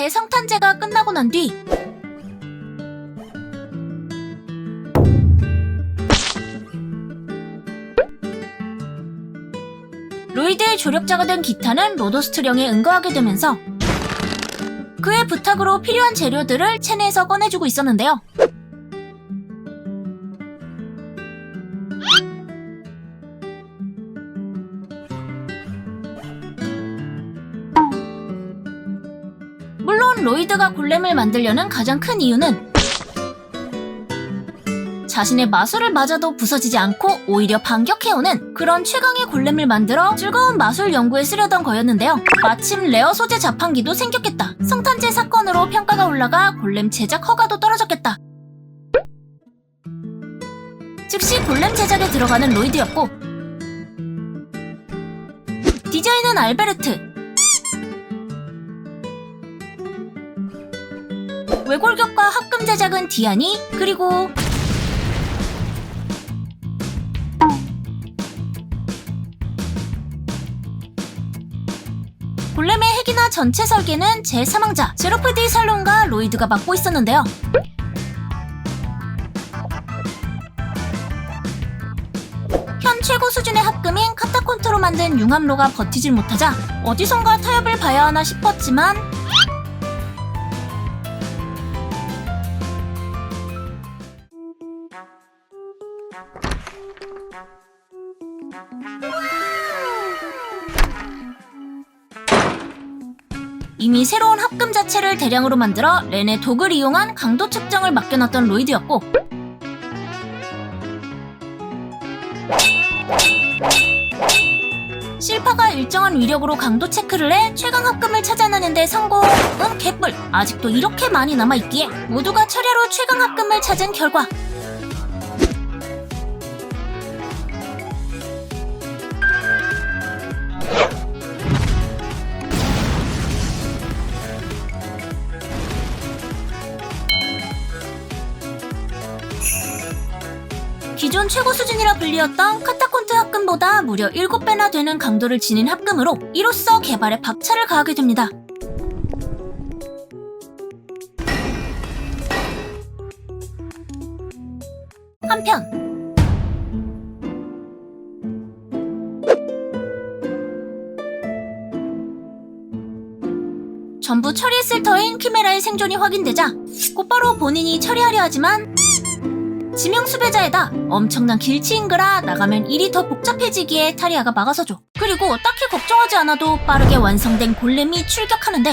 대성탄제가 끝나고 난 뒤 로이드의 조력자가 된 기타는 로더스트령에 응거하게 되면서 그의 부탁으로 필요한 재료들을 체내에서 꺼내주고 있었는데요. 물론 로이드가 골렘을 만들려는 가장 큰 이유는 자신의 마술을 맞아도 부서지지 않고 오히려 반격해오는 그런 최강의 골렘을 만들어 즐거운 마술 연구에 쓰려던 거였는데요. 마침 레어 소재 자판기도 생겼겠다. 성탄제 사건으로 평가가 올라가 골렘 제작 허가도 떨어졌겠다. 즉시 골렘 제작에 들어가는 로이드였고, 디자인은 알베르트, 외골격과 합금 제작은 디아니, 그리고 골렘의 핵이나 전체 설계는 제3왕자 제로프 디 살론과 로이드가 맡고 있었는데요. 현 최고 수준의 합금인 카타콘트로 만든 융합로가 버티질 못하자 어디선가 타협을 봐야 하나 싶었지만 이미 새로운 합금 자체를 대량으로 만들어 렌의 독을 이용한 강도 측정을 맡겨놨던 로이드였고, 실파가 일정한 위력으로 강도 체크를 해 최강 합금을 찾아내는데 성공은 개뿔. 아직도 이렇게 많이 남아있기에 모두가 철야로 최강 합금을 찾은 결과 기존 최고 수준이라 불리웠던 카타콘트 합금보다 무려 7배나 되는 강도를 지닌 합금으로 이로써 개발에 박차를 가하게 됩니다. 한편 전부 처리했을 터인 키메라의 생존이 확인되자 곧바로 본인이 처리하려 하지만 지명 수배자에다 엄청난 길치인거라 나가면 일이 더 복잡해지기에 타리아가 막아서줘. 그리고 딱히 걱정하지 않아도 빠르게 완성된 골렘이 출격하는데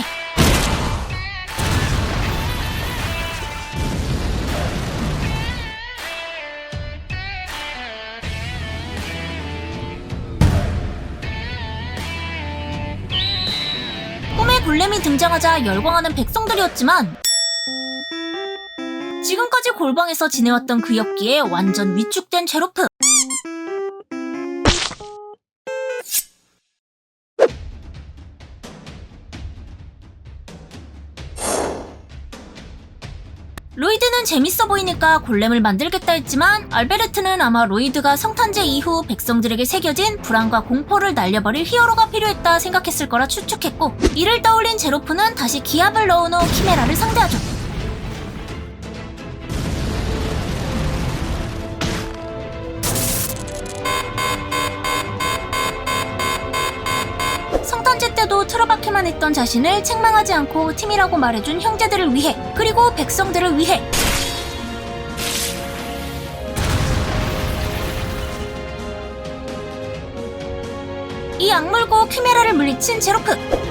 꿈의 골렘이 등장하자 열광하는 백성들이었지만 지금까지 골방에서 지내왔던 그였기에 완전 위축된 제로프. 로이드는 재밌어 보이니까 골렘을 만들겠다 했지만 알베르트는 아마 로이드가 성탄제 이후 백성들에게 새겨진 불안과 공포를 날려버릴 히어로가 필요했다 생각했을 거라 추측했고, 이를 떠올린 제로프는 다시 기압을 넣은 후 키메라를 상대하죠. 성탄제 때도 틀어박기만 했던 자신을 책망하지 않고 팀이라고 말해준 형제들을 위해, 그리고 백성들을 위해 이 악물고 키메라를 물리친 제로프.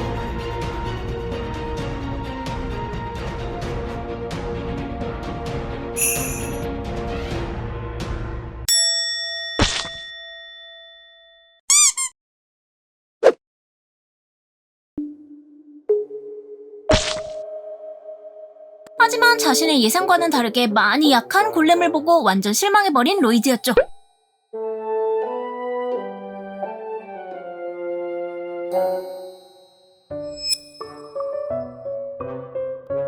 하지만 자신의 예상과는 다르게 많이 약한 골렘을 보고 완전 실망해버린 로이드였죠.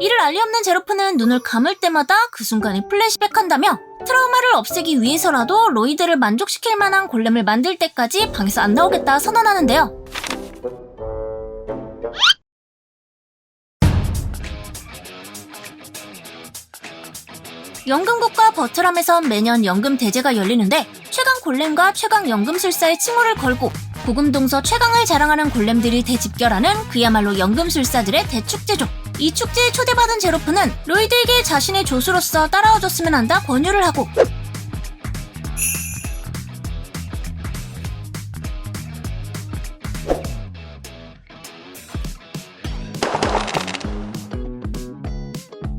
이를 알리 없는 제로프는 눈을 감을 때마다 그 순간이 플래시백한다며 트라우마를 없애기 위해서라도 로이드를 만족시킬 만한 골렘을 만들 때까지 방에서 안 나오겠다 선언하는데요. 연금국가 버트람에선 매년 연금 대제가 열리는데 최강 골렘과 최강 연금술사의 칭호를 걸고 고금동서 최강을 자랑하는 골렘들이 대집결하는 그야말로 연금술사들의 대축제죠. 이 축제에 초대받은 제로프는 로이드에게 자신의 조수로서 따라와줬으면 한다 권유를 하고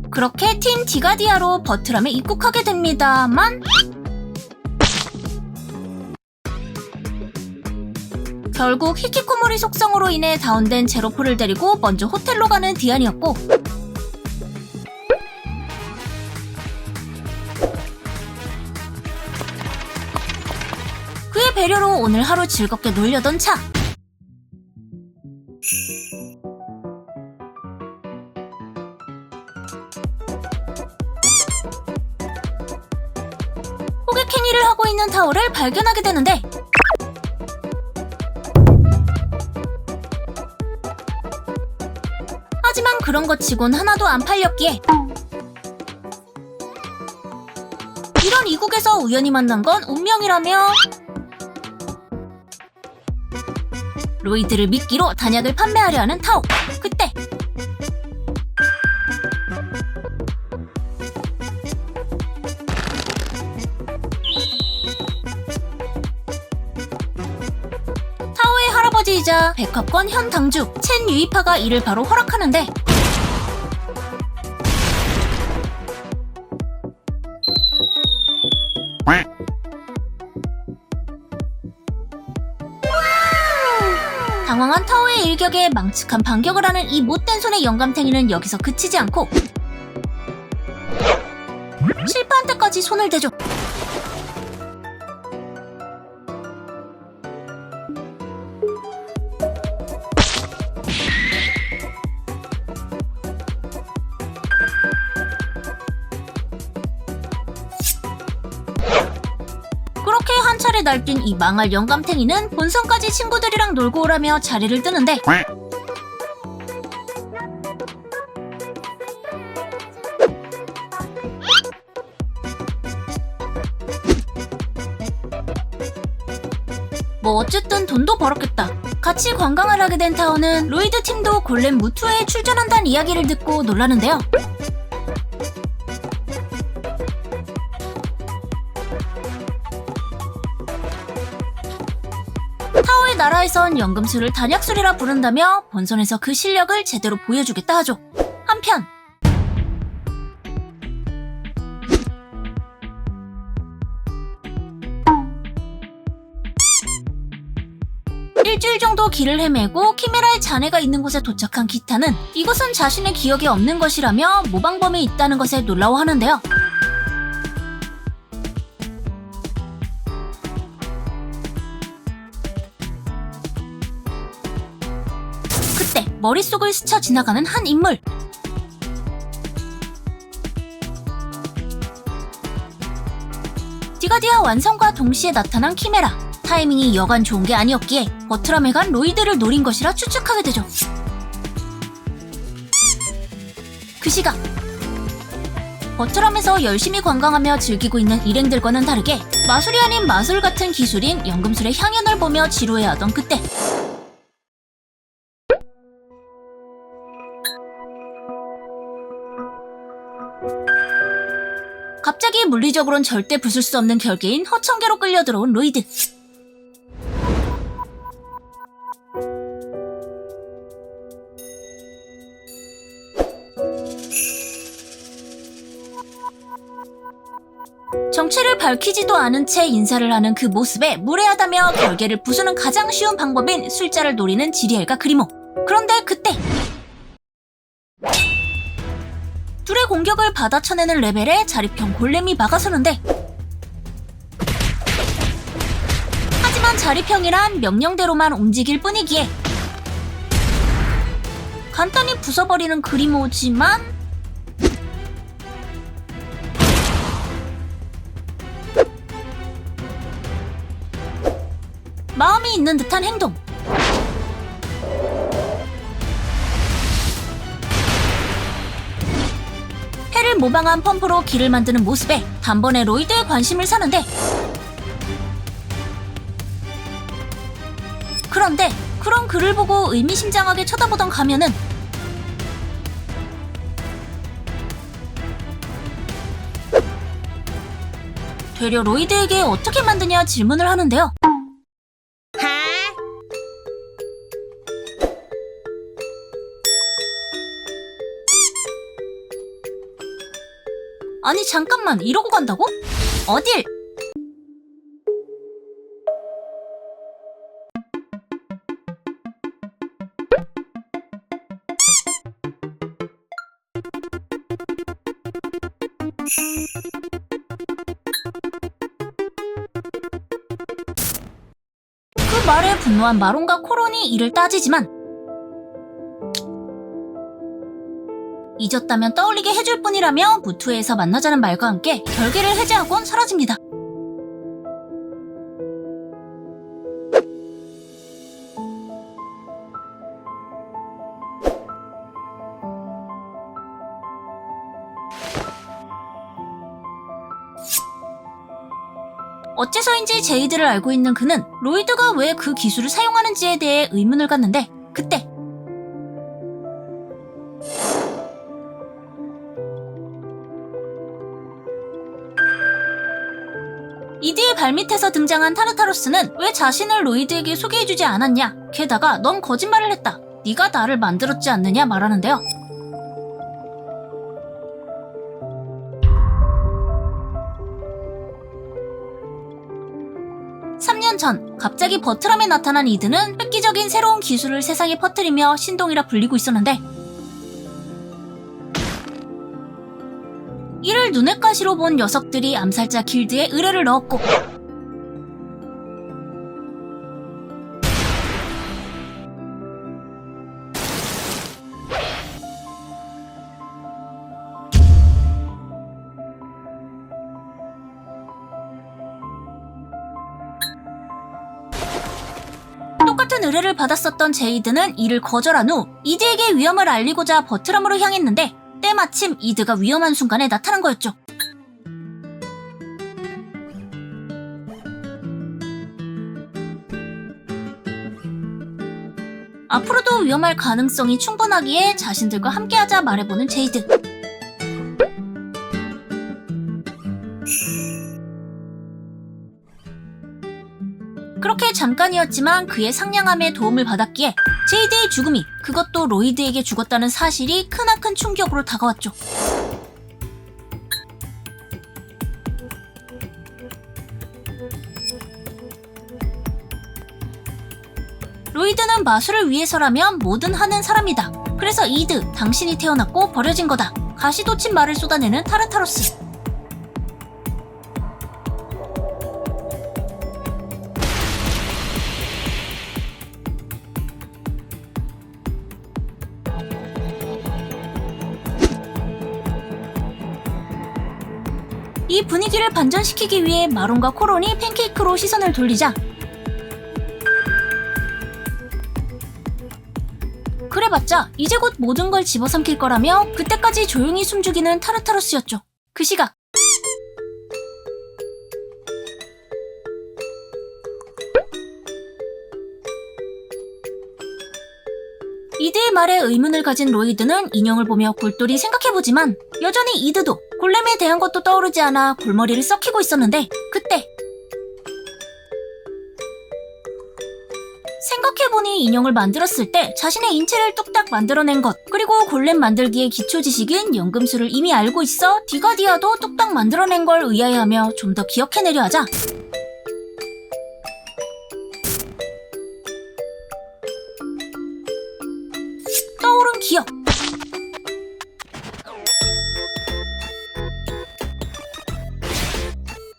그렇게 팀 디가디아로 버트람에 입국하게 됩니다만 결국 히키코모리 속성으로 인해 다운된 제로프를 데리고 먼저 호텔로 가는 디안이었고 그의 배려로 오늘 하루 즐겁게 놀려던 차. 호객 행위를 하고 있는 타오를 발견하게 되는데 하지만 그런 것 치곤 하나도 안 팔렸기에 이런 이국에서 우연히 만난 건 운명이라며 로이드를 미끼로 단약을 판매하려 하는 타오. 그때 타오의 할아버지이자 백합권 현 당주 첸 유이파가 이를 바로 허락하는데 당황한 타오의 일격에 망측한 반격을 하는 이 못된 손의 영감탱이는 여기서 그치지 않고 실패한 때까지 손을 대죠. 그렇게 한 차례 날뛴 이 망할 영감탱이는 본선까지 친구들이랑 놀고 오라며 자리를 뜨는데 뭐 어쨌든 돈도 벌었겠다. 같이 관광을 하게 된 타오는 로이드 팀도 골렘 무투회에 출전한다는 이야기를 듣고 놀라는데요. 타오의 나라에선 연금술을 단약술이라 부른다며 본선에서 그 실력을 제대로 보여주겠다 하죠. 한편 일주일 정도 길을 헤매고 키메라의 잔해가 있는 곳에 도착한 기타는 이곳은 자신의 기억에 없는 것이라며 모방범이 있다는 것에 놀라워하는데요. 그때 머릿속을 스쳐 지나가는 한 인물. 디가디아 완성과 동시에 나타난 키메라. 타이밍이 여간 좋은 게 아니었기에 버트람에 간 로이드를 노린 것이라 추측하게 되죠. 그 시각 버트람에서 열심히 관광하며 즐기고 있는 일행들과는 다르게 마술이 아닌 마술 같은 기술인 연금술의 향연을 보며 지루해하던 그때 갑자기 물리적으론 절대 부술 수 없는 결계인 허청계로 끌려 들어온 로이드. 정체를 밝히지도 않은 채 인사를 하는 그 모습에 무례하다며 결계를 부수는 가장 쉬운 방법인 술자를 노리는 지리엘과 그리모. 그런데 그때 둘의 공격을 받아쳐내는 레벨에 자립형 골렘이 막아서는데 하지만 자립형이란 명령대로만 움직일 뿐이기에 간단히 부숴버리는 그리모지만 마음이 있는 듯한 행동. 패를 이를 모방한 펌프로 길을 만드는 모습에 단번에 로이드의 관심을 사는데, 그런데 그런 그를 보고 의미심장하게 쳐다보던 가면은 되려 로이드에게 어떻게 만드냐 질문을 하는데요. 아니 잠깐만, 이러고 간다고? 어딜? 그 말에 분노한 마론과 코론이 이를 따지지만 잊었다면 떠올리게 해줄 뿐이라며 무투에서 만나자는 말과 함께 결계를 해제하곤 사라집니다. 어째서인지 제이드를 알고 있는 그는 로이드가 왜 그 기술을 사용하는지에 대해 의문을 갖는데, 그때 이드의 발밑에서 등장한 타르타로스는 왜 자신을 로이드에게 소개해주지 않았냐, 게다가 넌 거짓말을 했다, 네가 나를 만들었지 않느냐 말하는데요. 전 갑자기 버트람에 나타난 이드는 획기적인 새로운 기술을 세상에 퍼뜨리며 신동이라 불리고 있었는데, 이를 눈엣 가시로 본 녀석들이 암살자 길드에 의뢰를 넣었고, 똑같은 의뢰를 받았었던 제이드는 이를 거절한 후 이드에게 위험을 알리고자 버트람으로 향했는데, 때마침 이드가 위험한 순간에 나타난 거였죠. 앞으로도 위험할 가능성이 충분하기에 자신들과 함께하자 말해보는 제이드. 그렇게 잠깐이었지만 그의 상냥함에 도움을 받았기에 제이드의 죽음이, 그것도 로이드에게 죽었다는 사실이 크나큰 충격으로 다가왔죠. 로이드는 마술을 위해서라면 뭐든 하는 사람이다. 그래서 이드, 당신이 태어났고 버려진 거다. 가시돋친 말을 쏟아내는 타르타로스. 이 분위기를 반전시키기 위해 마론과 코론이 팬케이크로 시선을 돌리자, 그래봤자 이제 곧 모든 걸 집어삼킬 거라며 그때까지 조용히 숨죽이는 타르타로스였죠. 그 시각 이드의 말에 의문을 가진 로이드는 인형을 보며 골똘히 생각해보지만 여전히 이드도 골렘에 대한 것도 떠오르지 않아 골머리를 썩히고 있었는데, 그때 생각해보니 인형을 만들었을 때 자신의 인체를 뚝딱 만들어낸 것, 그리고 골렘 만들기의 기초 지식인 연금술을 이미 알고 있어 디가디아도 뚝딱 만들어낸 걸 의아해하며 좀 더 기억해내려 하자, 떠오른 기억.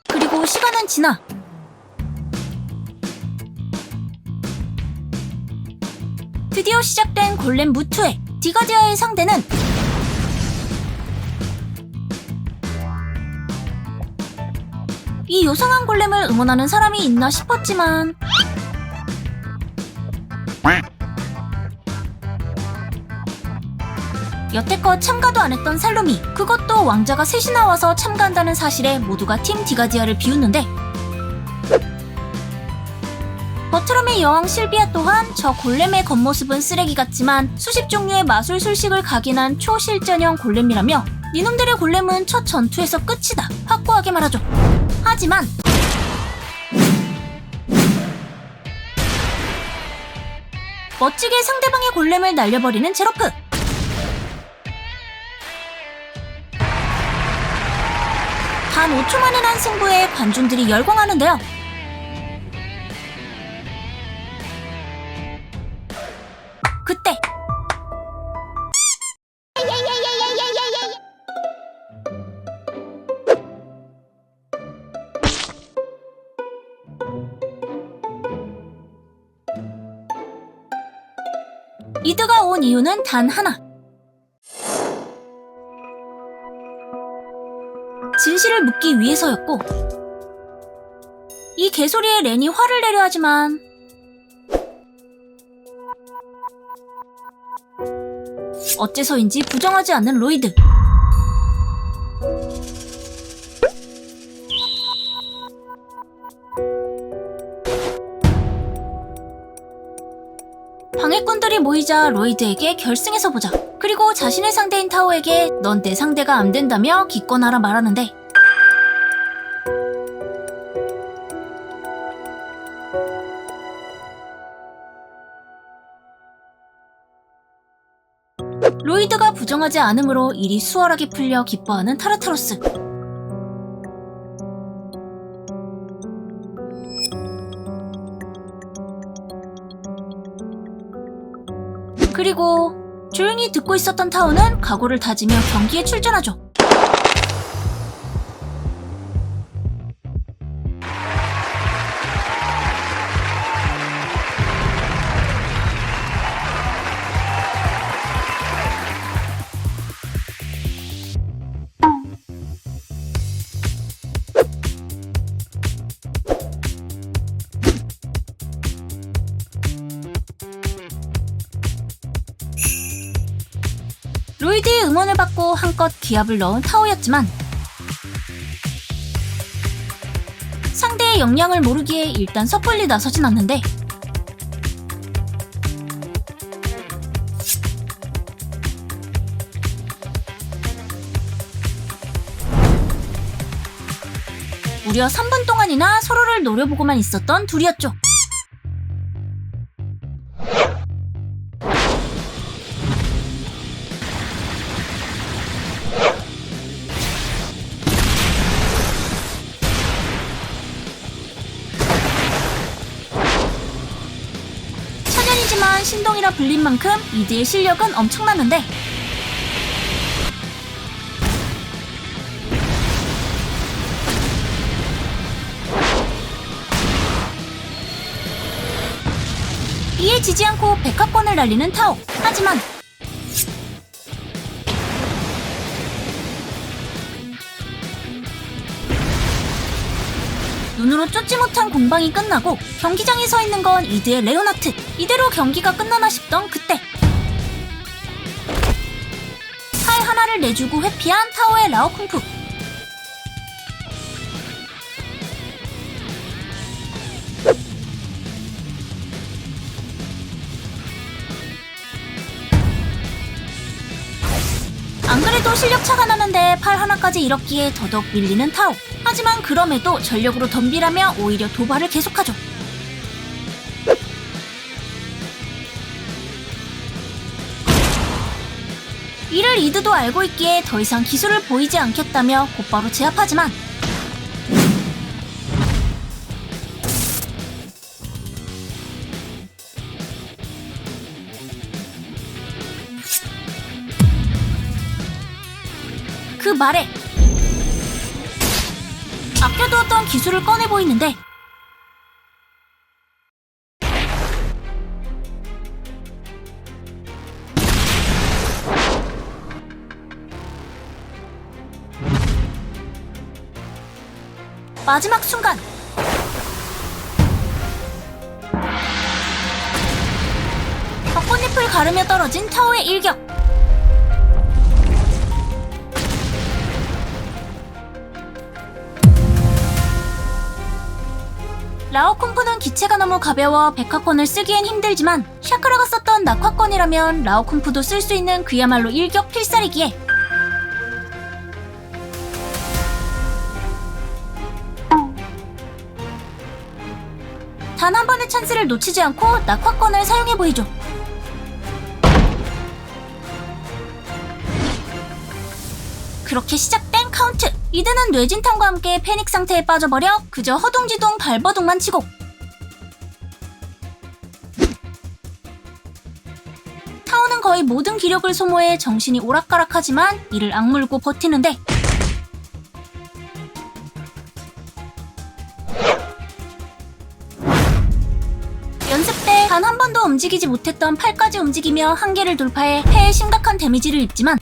그리고 시간은 지나 드디어 시작된 골렘 무투회. 디가디아의 상대는 이 요상한 골렘을 응원하는 사람이 있나 싶었지만 여태껏 참가도 안 했던 살로미, 그것도 왕자가 셋이나 와서 참가한다는 사실에 모두가 팀 디가디아를 비웃는데, 버트럼의 여왕 실비아 또한 저 골렘의 겉모습은 쓰레기 같지만 수십 종류의 마술 술식을 각인한 초실전형 골렘이라며 니놈들의 골렘은 첫 전투에서 끝이다 확고하게 말하죠. 하지만 멋지게 상대방의 골렘을 날려버리는 제로프. 단 5초 만에 난 승부에 관중들이 열광하는데요. 그때 이드가 온 이유는 단 하나. 진실을 묻기 위해서였고, 이 개소리에 렌이 화를 내려 하지만 어째서인지 부정하지 않는 로이드. 방해꾼들이 모이자 로이드에게 결승에서 보자. 그리고 자신의 상대인 타오에게 넌 내 상대가 안 된다며 기권하라 말하는데, 로이드가 부정하지 않으므로 일이 수월하게 풀려 기뻐하는 타르타로스. 그리고 조용히 듣고 있었던 타오는 각오를 다지며 경기에 출전하죠. 로이드의 응원을 받고 한껏 기합을 넣은 타오였지만 상대의 역량을 모르기에 일단 섣불리 나서진 않는데, 무려 3분 동안이나 서로를 노려보고만 있었던 둘이었죠. 천연이지만 신동이라 불린 만큼 이드의 실력은 엄청났는데, 이에 지지 않고 백합권을 날리는 타오. 하지만 눈으로 쫓지 못한 공방이 끝나고 경기장에 서 있는 건 이드의 레오나트. 이대로 경기가 끝나나 싶던 그때, 팔 하나를 내주고 회피한 타오의 라오쿵푸. 안 그래도 실력 차가 나는데 팔 하나까지 잃었기에 더더욱 밀리는 타오. 하지만 그럼에도 전력으로 덤비라며 오히려 도발을 계속하죠. 이를 이드도 알고 있기에 더 이상 기술을 보이지 않겠다며 곧바로 제압하지만 그 말에 아껴두었던 기술을 꺼내 보이는데, 마지막 순간 벚꽃잎을 가르며 떨어진 타오의 일격. 라오쿵푸는 기체가 너무 가벼워 백화권을 쓰기엔 힘들지만 샤크라가 썼던 낙화권이라면 라오쿵푸도 쓸 수 있는 그야말로 일격 필살이기에 단 한 번의 찬스를 놓치지 않고 낙화권을 사용해 보이죠. 그렇게 시작된 카운트! 이드는 뇌진탕과 함께 패닉 상태에 빠져버려 그저 허둥지둥 발버둥만 치고 타오는 거의 모든 기력을 소모해 정신이 오락가락하지만 이를 악물고 버티는데 연습 때 단 한 번도 움직이지 못했던 팔까지 움직이며 한계를 돌파해 폐에 심각한 데미지를 입지만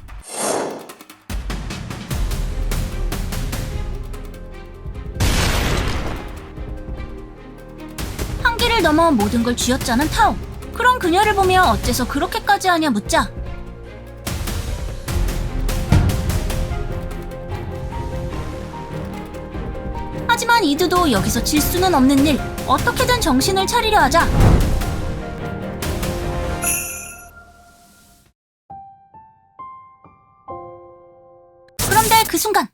한계를 넘어 모든 걸 쥐어짜는 타오. 그런 그녀를 보며 어째서 그렇게까지 하냐 묻자 하지만 이드도 여기서 질 수는 없는 일. 어떻게든 정신을 차리려 하자 그런데 그 순간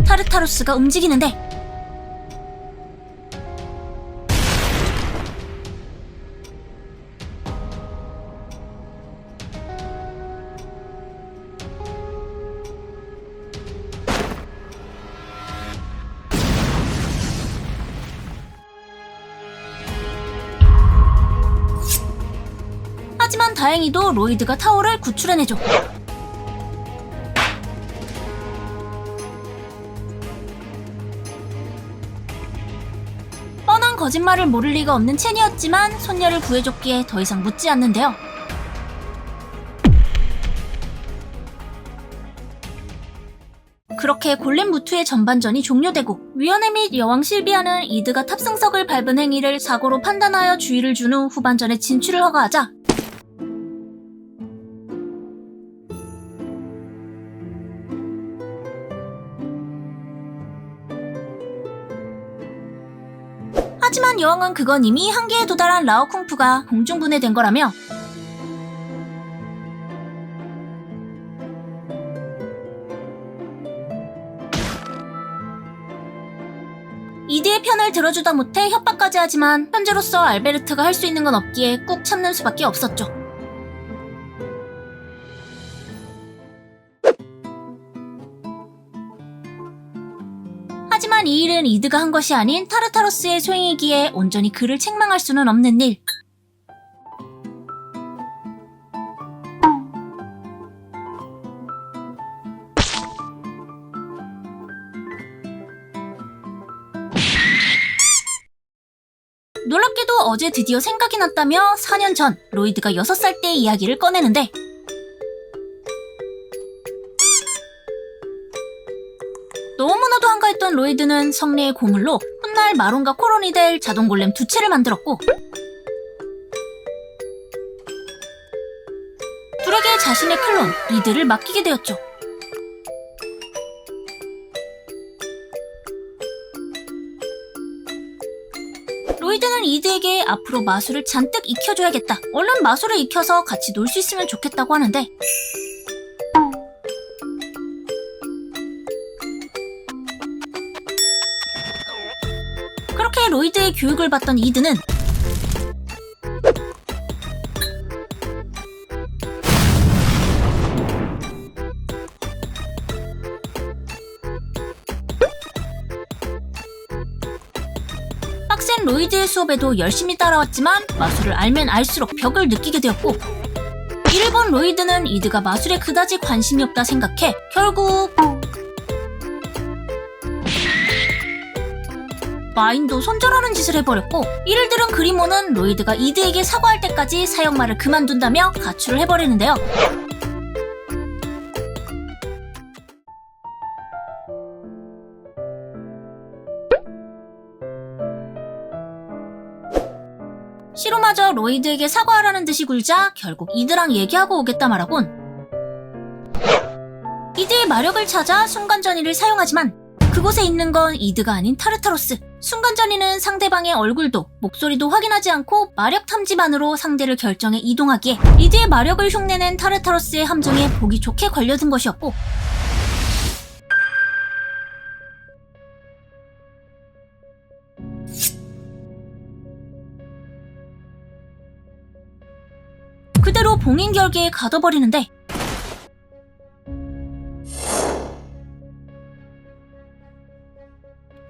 타르타로스가 움직이는데 하지만 다행히도 로이드가 타오를 구출해내죠. 뻔한 거짓말을 모를 리가 없는 첸이었지만 손녀를 구해줬기에 더 이상 묻지 않는데요. 그렇게 골렘 무투의 전반전이 종료되고 위원회 및 여왕 실비아는 이드가 탑승석을 밟은 행위를 사고로 판단하여 주의를 준 후 후반전에 진출을 허가하자 하지만 여왕은 그건 이미 한계에 도달한 라오쿵푸가 공중분해된 거라며 이드의 편을 들어주다 못해 협박까지 하지만 현재로서 알베르트가 할 수 있는 건 없기에 꾹 참는 수밖에 없었죠. 하지만 이 일은 이드가 한 것이 아닌 타르타로스의 소행이기에 온전히 그를 책망할 수는 없는 일. 놀랍게도 어제 드디어 생각이 났다며 4년 전 로이드가 6살 때의 이야기를 꺼내는데 너무나도 한가했던 로이드는 성례의 고물로 훗날 마론과 코론이 될 자동 골렘 2채를 만들었고 둘에게 자신의 클론 이드를 맡기게 되었죠. 로이드는 이드에게 앞으로 마술을 잔뜩 익혀줘야겠다. 얼른 마술을 익혀서 같이 놀 수 있으면 좋겠다고 하는데 그렇게 로이드의 교육을 받던 이드는 빡센 로이드의 수업에도 열심히 따라왔지만 마술을 알면 알수록 벽을 느끼게 되었고 이를 본 로이드는 이드가 마술에 그다지 관심이 없다 생각해 결국 마인도 손절하는 짓을 해버렸고 이를 들은 그리모는 로이드가 이드에게 사과할 때까지 사형말을 그만둔다며 가출을 해버리는데요. 시로마저 로이드에게 사과하라는 듯이 굴자 결국 이드랑 얘기하고 오겠다 말하곤 이드의 마력을 찾아 순간전이를 사용하지만 그곳에 있는 건 이드가 아닌 타르타로스. 순간전이는 상대방의 얼굴도 목소리도 확인하지 않고 마력 탐지만으로 상대를 결정해 이동하기에 이드의 마력을 흉내낸 타르타로스의 함정에 보기 좋게 걸려든 것이었고, 그대로 봉인 결계에 가둬버리는데,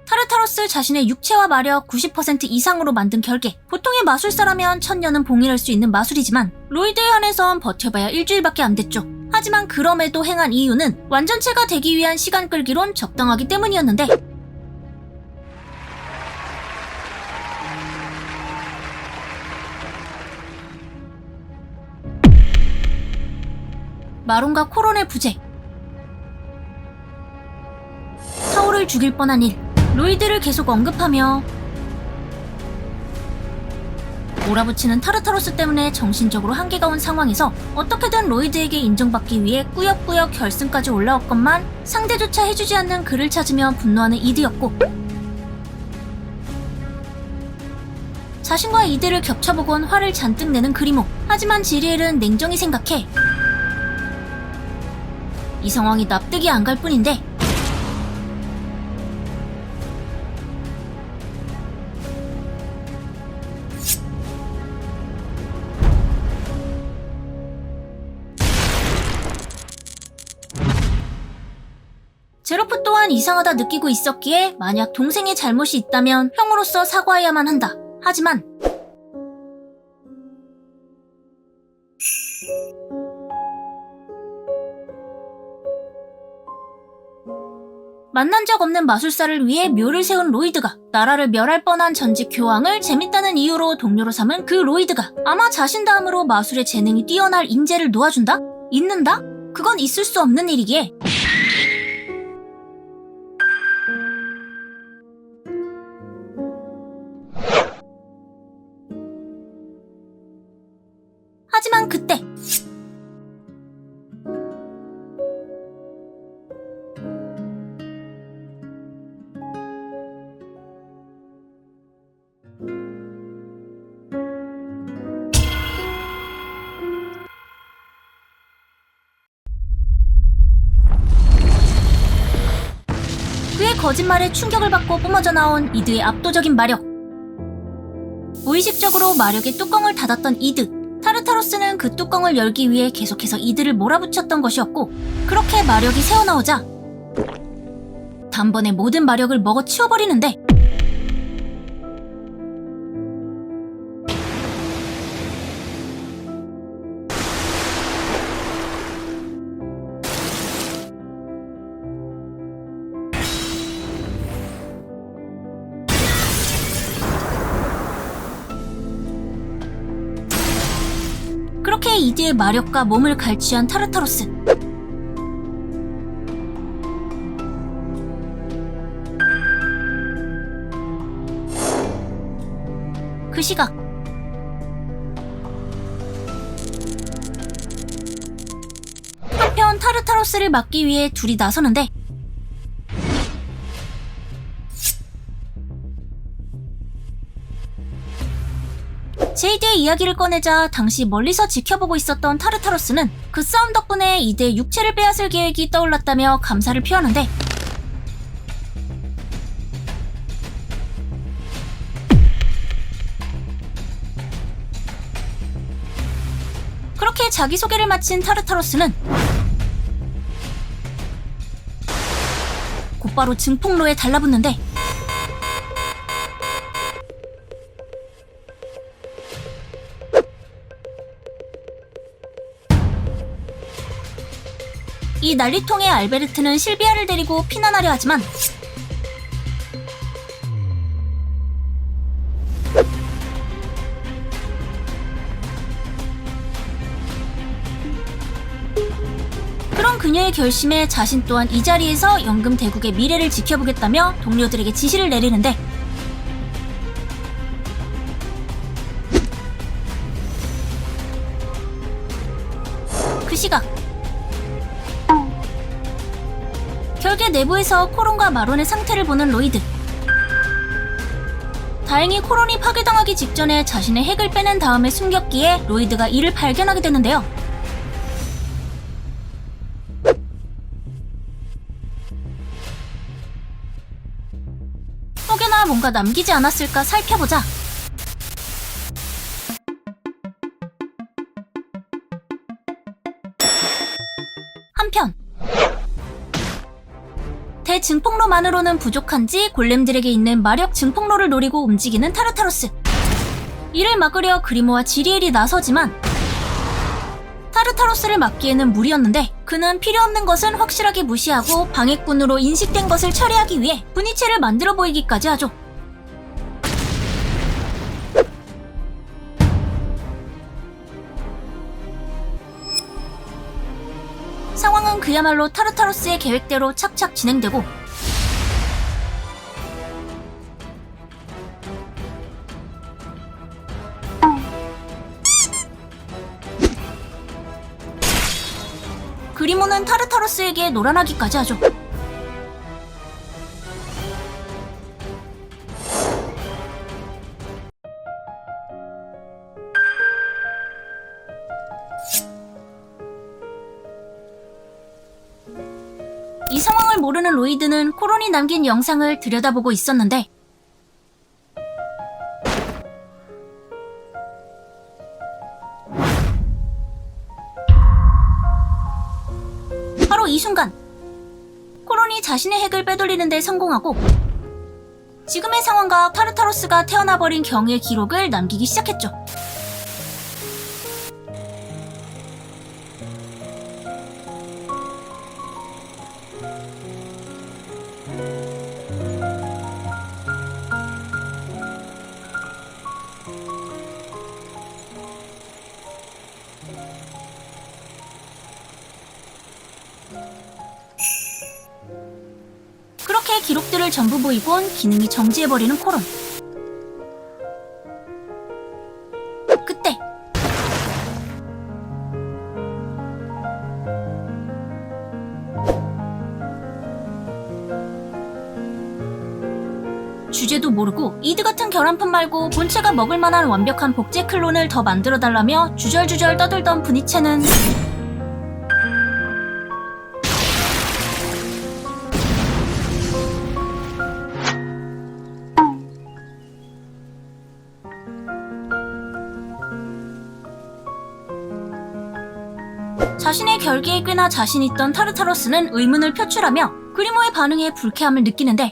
타르타로스 자신의 육체와 마력 90% 이상으로 만든 결계. 보통의 마술사라면 1000년은 봉인할 수 있는 마술이지만 로이드에 한해선 버텨봐야 일주일밖에 안 됐죠. 하지만 그럼에도 행한 이유는 완전체가 되기 위한 시간 끌기론 적당하기 때문이었는데, 마론과 코론의 부재, 타오를 죽일 뻔한 일, 로이드를 계속 언급하며 몰아붙이는 타르타로스 때문에 정신적으로 한계가 온 상황에서 어떻게든 로이드에게 인정받기 위해 꾸역꾸역 결승까지 올라왔건만 상대조차 해주지 않는 그를 찾으며 분노하는 이드였고, 자신과 이드를 겹쳐보곤 화를 잔뜩 내는 그리모. 하지만 지리엘은 냉정히 생각해 이 상황이 납득이 안 갈 뿐인데, 제로프 또한 이상하다 느끼고 있었기에 만약 동생의 잘못이 있다면 형으로서 사과해야만 한다. 하지만 만난 적 없는 마술사를 위해 묘를 세운 로이드가, 나라를 멸할 뻔한 전직 교황을 재밌다는 이유로 동료로 삼은 그 로이드가 아마 자신 다음으로 마술의 재능이 뛰어날 인재를 놓아준다? 있는다? 그건 있을 수 없는 일이기에 하지만 그때 그의 거짓말에 충격을 받고 뿜어져 나온 이드의 압도적인 마력. 무의식적으로 마력의 뚜껑을 닫았던 이드. 타르타로스는 그 뚜껑을 열기 위해 계속해서 이드를 몰아붙였던 것이었고, 그렇게 마력이 새어나오자 단번에 모든 마력을 먹어치워버리는데, 그렇게 이드의 마력과 몸을 갈취한 타르타로스. 그 시각 한편 타르타로스를 막기 위해 둘이 나서는데, 제이드의 이야기를 꺼내자 당시 멀리서 지켜보고 있었던 타르타로스는 그 싸움 덕분에 이드의 육체를 빼앗을 계획이 떠올랐다며 감사를 표하는데, 그렇게 자기소개를 마친 타르타로스는 곧바로 증폭로에 달라붙는데, 이 난리통에 알베르트는 실비아를 데리고 피난하려 하지만 그런 그녀의 결심에 자신 또한 이 자리에서 연금 대국의 미래를 지켜보겠다며 동료들에게 지시를 내리는데, 그 시각 결계 내부에서 코론과 마론의 상태를 보는 로이드. 다행히 코론이 파괴당하기 직전에 자신의 핵을 빼낸 다음에 숨겼기에 로이드가 이를 발견하게 되는데요. 혹여나 뭔가 남기지 않았을까 살펴보자. 한편 대증폭로만으로는 부족한지 골렘들에게 있는 마력 증폭로를 노리고 움직이는 타르타로스. 이를 막으려 그리모와 지리엘이 나서지만 타르타로스를 막기에는 무리였는데 그는 필요없는 것은 확실하게 무시하고 방해꾼으로 인식된 것을 처리하기 위해 분이체를 만들어 보이기까지 하죠. 상황은 그야말로 타르타로스의 계획대로 착착 진행되고 그리모는 타르타로스에게 노란하기까지 하죠. 이 상황을 모르는 로이드는 코론이 남긴 영상을 들여다보고 있었는데 바로 이 순간 코론이 자신의 핵을 빼돌리는 데 성공하고 지금의 상황과 타르타로스가 태어나버린 경위의 기록을 남기기 시작했죠. 그렇게 기록들을 전부 보이곤 기능이 정지해버리는 코론. 그때 주제도 모르고 이드 같은 결함품 말고 본체가 먹을 만한 완벽한 복제 클론을 더 만들어달라며 주절주절 떠들던 분이체는 자신의 결계에 꽤나 자신 있던 타르타로스는 의문을 표출하며 그리모의 반응에 불쾌함을 느끼는데